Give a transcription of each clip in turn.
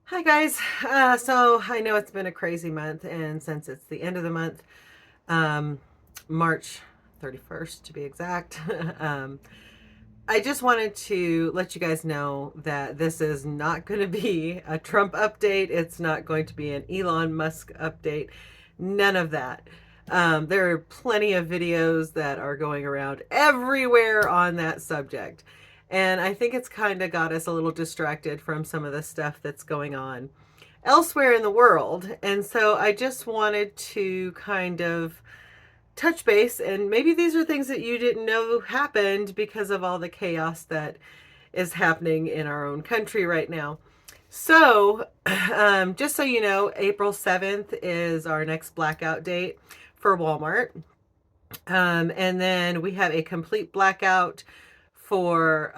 Hi guys. So I know it's been a crazy month, and since it's the end of the month, um, March 31st to be exact, um, I just wanted to let you guys know that this is not going to be a Trump update. It's not going to be an Elon Musk update. None of that. There are plenty of videos that are going around everywhere on that subject. And I think it's kind of got us a little distracted from some of the stuff that's going on elsewhere in the world. And so I just wanted to kind of touch base, and maybe these are things that you didn't know happened because of all the chaos that is happening in our own country right now. So, just so you know, April 7th is our next blackout date for Walmart. And then we have a complete blackout for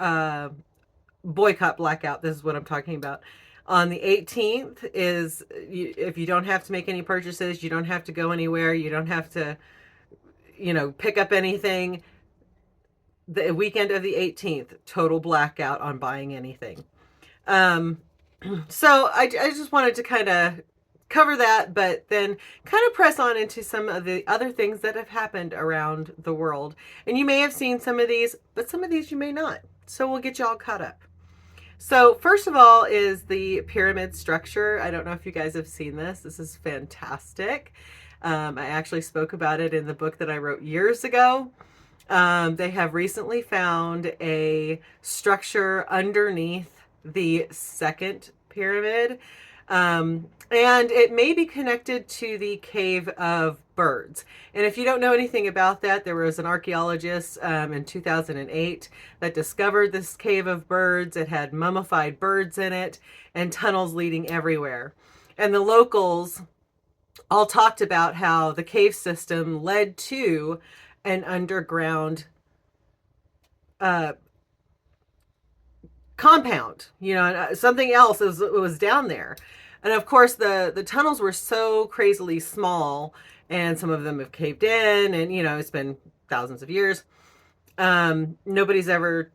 boycott blackout. This is what I'm talking about. On the 18th is if you don't have to make any purchases, you don't have to go anywhere, you don't have to, pick up anything. The weekend of the 18th, total blackout on buying anything. Um, so I just wanted to kind of cover that, but then kind of press on into some of the other things that have happened around the world. And you may have seen some of these, but some of these you may not. So we'll get you all caught up. So, first of all, is the pyramid structure. I don't know if you guys have seen this. This is fantastic. I actually spoke about it in the book that I wrote years ago. They have recently found a structure underneath the second pyramid. And it may be connected to the Cave of Birds. And if you don't know anything about that, there was an archaeologist in 2008 that discovered this Cave of Birds. It had mummified birds in it and tunnels leading everywhere. And the locals all talked about how the cave system led to an underground uh, compound, something else was down there. And of course, the tunnels were so crazily small, and some of them have caved in, and it's been thousands of years. Nobody's ever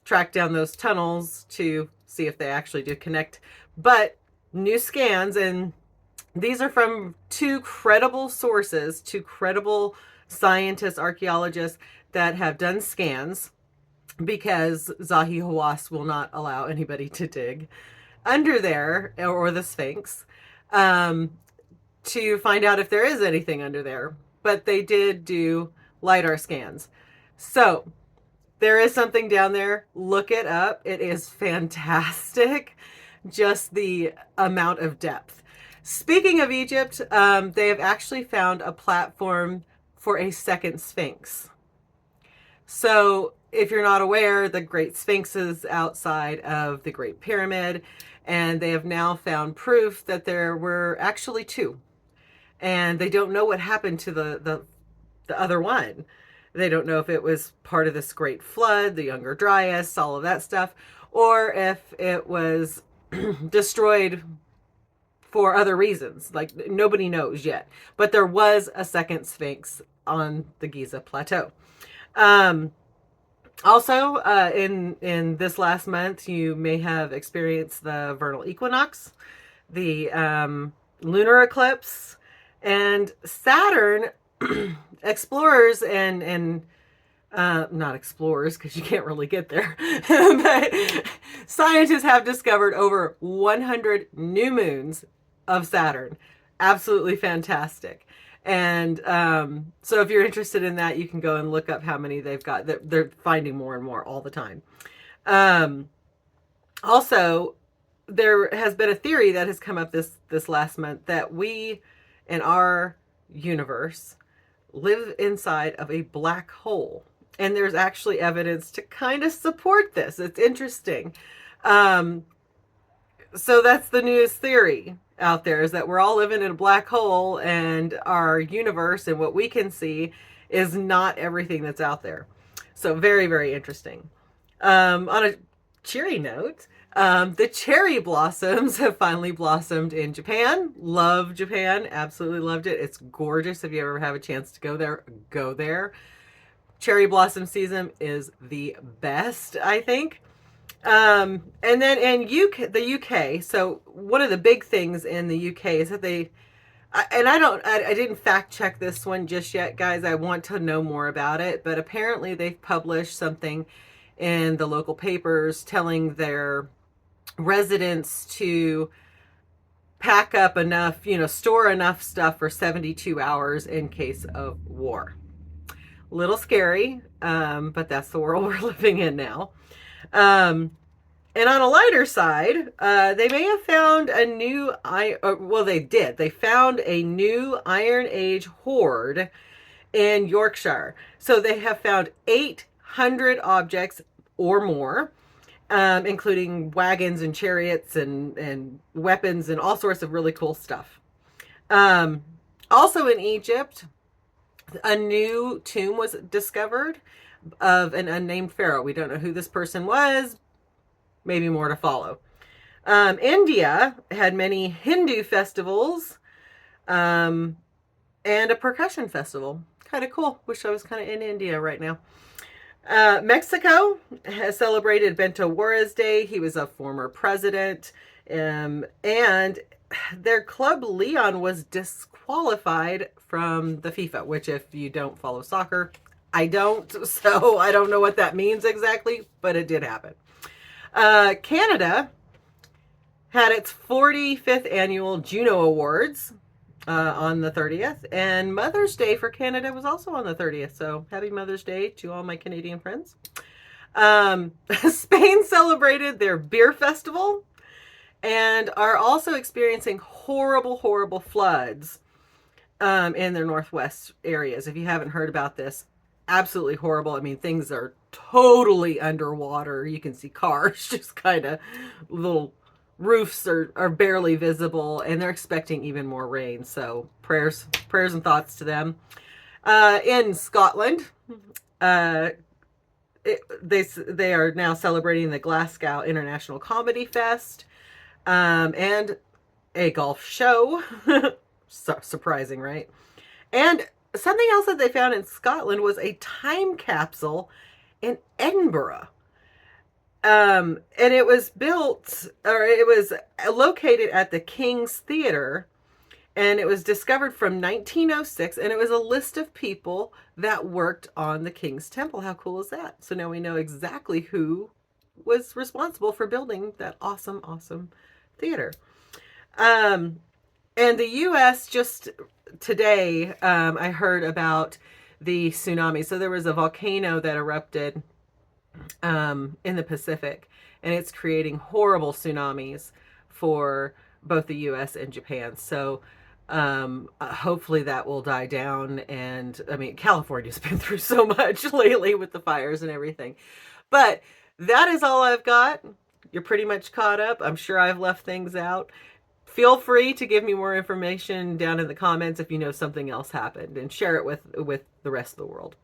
tracked down those tunnels to see if they actually did connect. But new scans, and these are from two credible sources, two credible scientists, archaeologists that have done scans, because Zahi Hawass will not allow anybody to dig under there, or the Sphinx, um, to find out if there is anything under there. But they did do LiDAR scans. So there is something down there. Look it up. It is fantastic. Just the amount of depth. Speaking of Egypt, they have actually found a platform for a second Sphinx. So, if you're not aware, the Great Sphinx is outside of the Great Pyramid, and they have now found proof that there were actually two. And they don't know what happened to the other one. They don't know if it was part of this great flood, the Younger Dryas, all of that stuff, or if it was destroyed for other reasons. Like, nobody knows yet. But there was a second Sphinx on the Giza Plateau. Um, Also, in this last month, you may have experienced the vernal equinox, the lunar eclipse, and Saturn. Explorers and not explorers, because you can't really get there, but scientists have discovered over 100 new moons of Saturn. Absolutely fantastic. And so if you're interested in that, you can go and look up how many they've got. They're finding more and more all the time. Um, Also, there has been a theory that has come up this last month that we, in our universe, live inside of a black hole. And there's actually evidence to kind of support this. It's interesting. Um, so that's the newest theory out there, is that we're all living in a black hole, and our universe and what we can see is not everything that's out there. So very, very interesting. On a cheery note, the cherry blossoms have finally blossomed in Japan. Love Japan. Absolutely loved it. It's gorgeous. If you ever have a chance to go there, go there. Cherry blossom season is the best, I think. And then in the UK, so one of the big things in the UK is that I didn't fact check this one just yet, guys. I want to know more about it, but apparently they've published something in the local papers telling their residents to pack up enough, store enough stuff for 72 hours in case of war. Little scary, but that's the world we're living in now. And on a lighter side, they may have found a new, well, they did. They found a new Iron Age hoard in Yorkshire. So they have found 800 objects or more, including wagons and chariots and weapons and all sorts of really cool stuff. Also in Egypt, a new tomb was discovered of an unnamed pharaoh. We don't know who this person was. Maybe more to follow. India had many Hindu festivals and a percussion festival. Kind of cool. Wish I was kind of in India right now. Mexico has celebrated Benito Juarez Day. He was a former president. And their club Leon was disqualified from the FIFA, which if you don't follow soccer, I don't. So I don't know what that means exactly, but it did happen. Canada had its 45th annual Juno Awards on the 30th, and Mother's Day for Canada was also on the 30th. So happy Mother's Day to all my Canadian friends. Spain celebrated their beer festival and are also experiencing horrible, horrible floods in their northwest areas. If you haven't heard about this, absolutely horrible. I mean, things are totally underwater. You can see cars just kind of, little roofs are barely visible, and they're expecting even more rain. So prayers and thoughts to them. In Scotland, they are now celebrating the Glasgow International Comedy Fest and a golf show. Surprising, right? And something else that they found in Scotland was a time capsule in Edinburgh. And it was located at the King's Theatre, and it was discovered from 1906, and it was a list of people that worked on the King's Temple. How cool is that? So now we know exactly who was responsible for building that awesome, awesome theater. And the U.S. just today, I heard about the tsunami. So there was a volcano that erupted in the Pacific, and it's creating horrible tsunamis for both the U.S. and Japan. So hopefully that will die down. And I mean, California's been through so much lately with the fires and everything. But that is all I've got. You're pretty much caught up. I'm sure I've left things out. Feel free to give me more information down in the comments if you know something else happened, and share it with the rest of the world.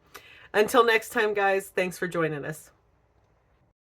Until next time, guys, thanks for joining us.